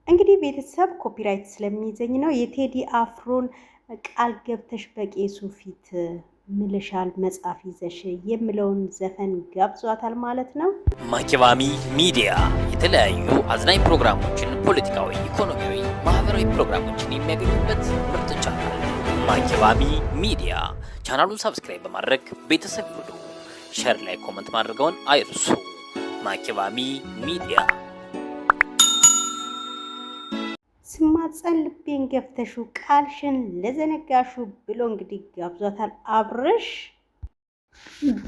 እንግዲህ ቤተሰብ ኮፒራይት ስለሚይዘኝ ነው የቴዲ አፍሮን ቃል ገብተሽ በቄሱ ፊት ምልሻል መጽሐፍ ይዘሽ የሚለውን ዘፈን ጋብዟታል ማለት ነው። ማኪባሚ ሚዲያ የተለያዩ አዝናኝ ፕሮግራሞችን፣ ፖለቲካዊ፣ ኢኮኖሚያዊ፣ ማህበራዊ ፕሮግራሞችን የሚያገኙበት ምርጥ ቻናል ማኪባሚ ሚዲያ። ቻናሉን ሰብስክራይብ በማድረግ ቤተሰብ ይሁኑ። ሼር ላይ ኮሜንት ማድረገውን አይርሱ። ማኪባሚ ሚዲያ ስማጸን ልቤን ገፍተሹ ቃልሽን ለዘነጋሹ ብሎ እንግዲህ ጋብዟታል አብርሽ።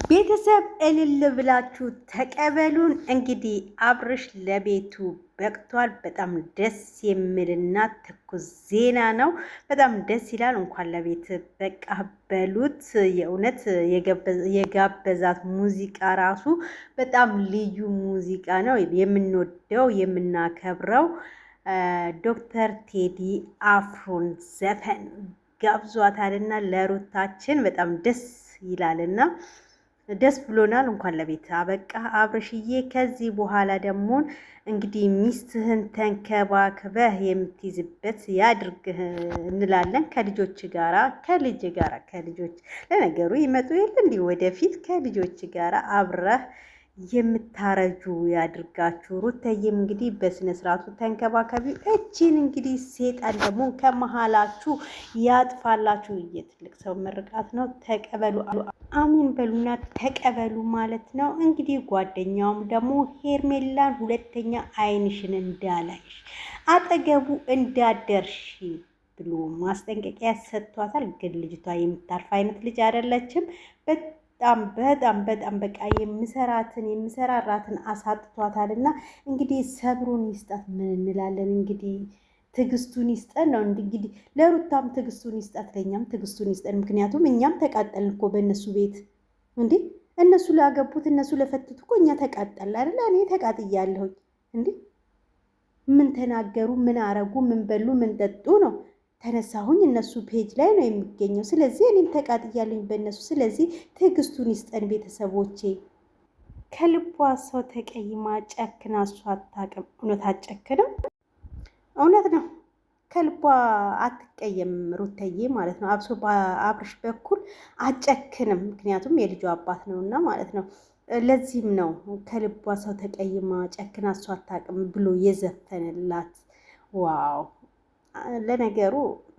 ቤተሰብ እልል ብላችሁ ተቀበሉን። እንግዲህ አብርሽ ለቤቱ በቅቷል። በጣም ደስ የሚልና ትኩስ ዜና ነው። በጣም ደስ ይላል። እንኳን ለቤት በቃ በሉት። የእውነት የጋበዛት ሙዚቃ ራሱ በጣም ልዩ ሙዚቃ ነው። የምንወደው የምናከብረው ዶክተር ቴዲ አፍሮን ዘፈን ጋብዟታልና ለሩታችን በጣም ደስ ይላልና ደስ ብሎናል። እንኳን ለቤት አበቃ አብርሽዬ። ከዚህ በኋላ ደግሞ እንግዲህ ሚስትህን ተንከባክበህ የምትይዝበት ያድርግህ እንላለን። ከልጆች ለነገሩ ይመጡ የለ እንዲህ ወደፊት ከልጆች ጋራ አብረህ የምታረጁ ያድርጋችሁ። ሩታዬም እንግዲህ በስነ ስርዓቱ ተንከባከቢ። እቺን እንግዲህ ሴጣን ደግሞ ከመሃላችሁ ያጥፋላችሁ። የትልቅ ሰው ምርቃት ነው። ተቀበሉ፣ አሚን በሉና ተቀበሉ ማለት ነው። እንግዲህ ጓደኛውም ደግሞ ሄርሜላን ሁለተኛ አይንሽን እንዳላይሽ አጠገቡ እንዳደርሽ ብሎ ማስጠንቀቂያ ሰጥቷታል። ግን ልጅቷ የምታርፍ አይነት ልጅ አይደለችም። በጣም በቃ የምሰራራትን አሳጥቷታልና እንግዲህ ሰብሩን ይስጣት። ምን እንላለን እንግዲህ ትዕግስቱን ይስጠን ነው እንግዲህ። ለሩታም ትዕግስቱን ይስጣት፣ ለእኛም ትዕግስቱን ይስጠን። ምክንያቱም እኛም ተቃጠልን እኮ በእነሱ ቤት እንዴ። እነሱ ላገቡት እነሱ ለፈቱት እኮ እኛ ተቃጠል አይደል? እኔ ተቃጥያለሁኝ እንዴ። ምን ተናገሩ? ምን አረጉ? ምን በሉ? ምን ጠጡ ነው ተነሳሁኝ። እነሱ ፔጅ ላይ ነው የሚገኘው። ስለዚህ እኔም ተቃጥያለኝ በእነሱ። ስለዚህ ትዕግስቱን ይስጠን ቤተሰቦቼ። ከልቧ ሰው ተቀይማ ጨክና እሷ አታውቅም። እውነት አትጨክንም። እውነት ነው። ከልቧ አትቀየም ሩተዬ ማለት ነው። አብሶ በአብርሽ በኩል አጨክንም። ምክንያቱም የልጇ አባት ነውና ማለት ነው። ለዚህም ነው ከልቧ ሰው ተቀይማ ጨክና እሷ አታውቅም ብሎ የዘፈነላት። ዋው! ለነገሩ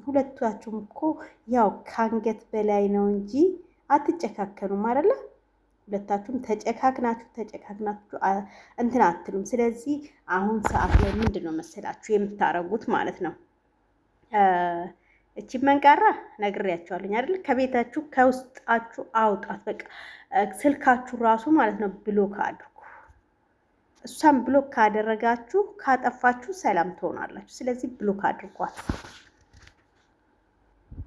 ሁለታችሁም እኮ ያው ከአንገት በላይ ነው እንጂ አትጨካከኑም አይደለ? ሁለታችሁም ተጨካክናችሁ እንትን አትሉም። ስለዚህ አሁን ሰዓት ላይ ምንድን ነው መሰላችሁ የምታረጉት ማለት ነው። እቺ መንቃራ ነግሬያችኋለኝ አይደል? ከቤታችሁ ከውስጣችሁ አውጣት። በቃ ስልካችሁ ራሱ ማለት ነው ብሎክ አድርጉ። እሷን ብሎክ ካደረጋችሁ ካጠፋችሁ ሰላም ትሆናላችሁ። ስለዚህ ብሎክ አድርጓት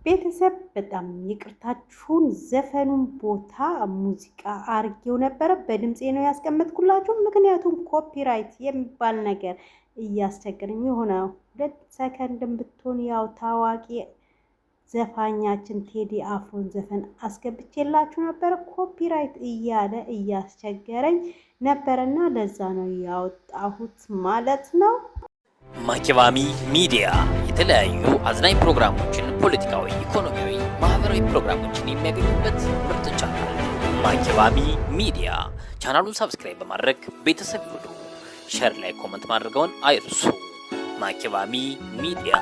ቤተሰብ። በጣም ይቅርታችሁን ዘፈኑን ቦታ ሙዚቃ አርጌው ነበረ በድምፄ ነው ያስቀመጥኩላችሁ። ምክንያቱም ኮፒራይት የሚባል ነገር እያስቸገረኝ የሆነ 2 ሰከንድም ብትሆን ያው ታዋቂ ዘፋኛችን ቴዲ አፍሮን ዘፈን አስገብቼላችሁ ነበረ። ኮፒራይት እያለ እያስቸገረኝ ነበረና ለዛ ነው ያወጣሁት ማለት ነው። ማኪባሚ ሚዲያ የተለያዩ አዝናኝ ፕሮግራሞችን፣ ፖለቲካዊ፣ ኢኮኖሚያዊ፣ ማህበራዊ ፕሮግራሞችን የሚያገኙበት ምርጥ ቻናል ማኪባሚ ሚዲያ። ቻናሉን ሰብስክራይብ በማድረግ ቤተሰብ ይሁኑ። ሼር ላይ ኮሜንት ማድረገውን አይርሱ። ማኪባሚ ሚዲያ